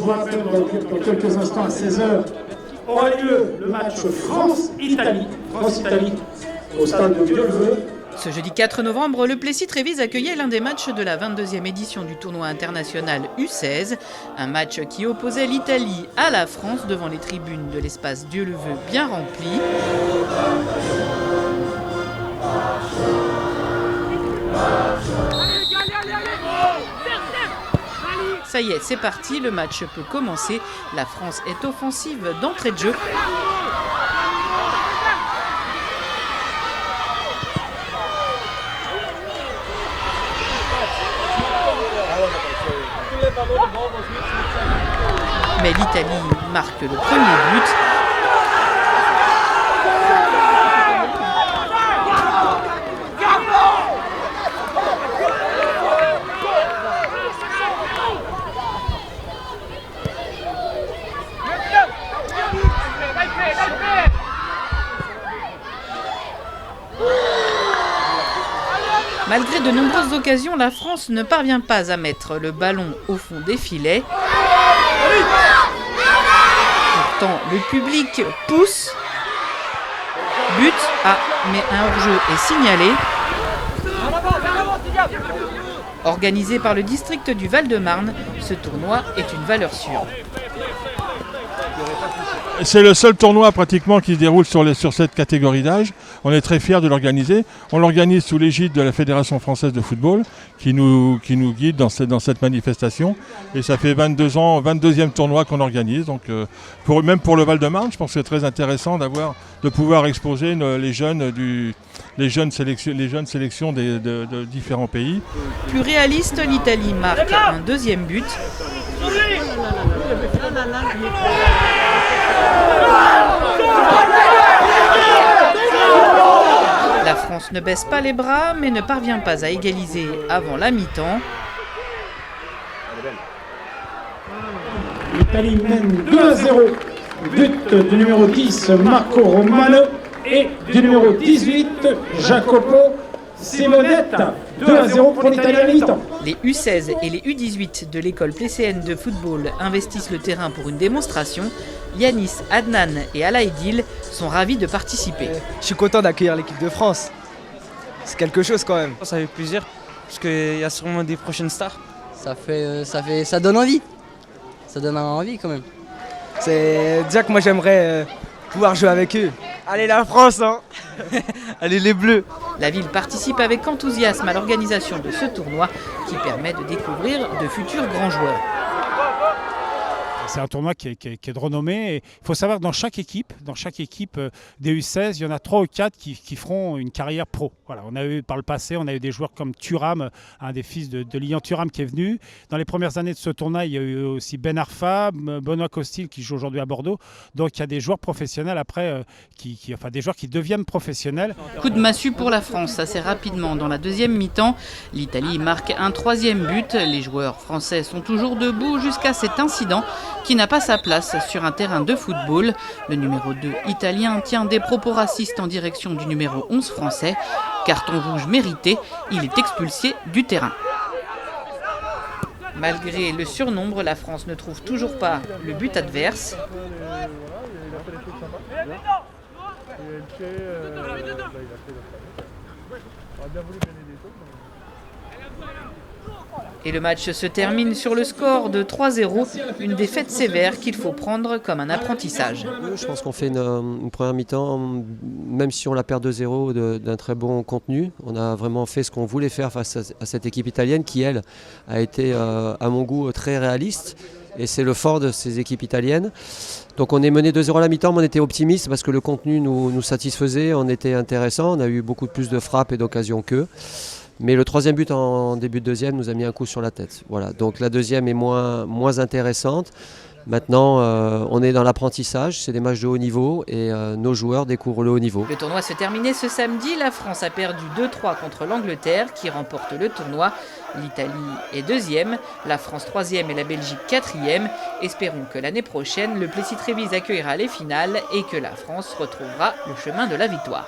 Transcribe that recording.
vous rappelle dans quelques instants à 16h aura lieu le match France-Italie. France-Italie au stade de Vieux-le-Veux. Ce jeudi 4 novembre, le Plessis Trévise accueillait l'un des matchs de la 22e édition du tournoi international U16. Un match qui opposait l'Italie à la France devant les tribunes de l'espace Dieu-le-Veut bien rempli. Ça y est, c'est parti, le match peut commencer. La France est offensive d'entrée de jeu. Mais l'Italie marque le premier but. Malgré de nombreuses occasions, la France ne parvient pas à mettre le ballon au fond des filets. Pourtant, le public pousse. But, mais un hors-jeu est signalé. Organisé par le district du Val-de-Marne, ce tournoi est une valeur sûre. C'est le seul tournoi pratiquement qui se déroule sur cette catégorie d'âge. On est très fiers de l'organiser. On l'organise sous l'égide de la Fédération française de football qui nous guide dans cette manifestation. Et ça fait 22 ans, 22e tournoi qu'on organise. Donc même pour le Val-de-Marne, je pense que c'est très intéressant de pouvoir exposer les jeunes sélections de différents pays. Plus réaliste, l'Italie marque un deuxième but. La France ne baisse pas les bras, mais ne parvient pas à égaliser avant la mi-temps. L'Italie mène 2-0. But du numéro 10, Marco Romano, et du numéro 18, Jacopo Simonetta. 2-0 pour l'Italie à mi-temps. Les U16 et les U18 de l'école plécéenne de football investissent le terrain pour une démonstration. Yanis, Adnan et Alaïdil sont ravis de participer. Je suis content d'accueillir l'équipe de France. C'est quelque chose quand même. Ça fait plaisir parce qu'il y a sûrement des prochaines stars. Ça donne envie. Ça donne envie quand même. C'est déjà que moi j'aimerais pouvoir jouer avec eux. Allez la France, hein. Allez les Bleus. La ville participe avec enthousiasme à l'organisation de ce tournoi qui permet de découvrir de futurs grands joueurs. C'est un tournoi qui est de renommée. Il faut savoir que dans chaque équipe des U16, il y en a 3 ou 4 qui feront une carrière pro. Voilà, on a eu par le passé, on a eu des joueurs comme Thuram, un des fils de Lilian Thuram qui est venu. Dans les premières années de ce tournoi, il y a eu aussi Ben Arfa, Benoît Costil qui joue aujourd'hui à Bordeaux. Donc il y a des joueurs professionnels après, des joueurs qui deviennent professionnels. Coup de massue pour la France assez rapidement dans la deuxième mi-temps. L'Italie marque un troisième but. Les joueurs français sont toujours debout jusqu'à cet incident qui n'a pas sa place sur un terrain de football. Le numéro 2 italien tient des propos racistes en direction du numéro 11 français. Carton rouge mérité, il est expulsé du terrain. Malgré le surnombre, la France ne trouve toujours pas le but adverse. Et le match se termine sur le score de 3-0, une défaite sévère qu'il faut prendre comme un apprentissage. Je pense qu'on fait une première mi-temps, même si on la perd 2-0, d'un très bon contenu. On a vraiment fait ce qu'on voulait faire face à cette équipe italienne qui, elle, a été, à mon goût, très réaliste. Et c'est le fort de ces équipes italiennes. Donc on est mené 2-0 à la mi-temps, mais on était optimiste parce que le contenu nous satisfaisait, on était intéressant, on a eu beaucoup plus de frappes et d'occasions qu'eux. Mais le troisième but en début de deuxième nous a mis un coup sur la tête. Voilà. Donc la deuxième est moins intéressante. Maintenant, on est dans l'apprentissage, c'est des matchs de haut niveau et nos joueurs découvrent le haut niveau. Le tournoi se terminait ce samedi. La France a perdu 2-3 contre l'Angleterre qui remporte le tournoi. L'Italie est deuxième, la France troisième et la Belgique quatrième. Espérons que l'année prochaine, le Plessis Trévise accueillera les finales et que la France retrouvera le chemin de la victoire.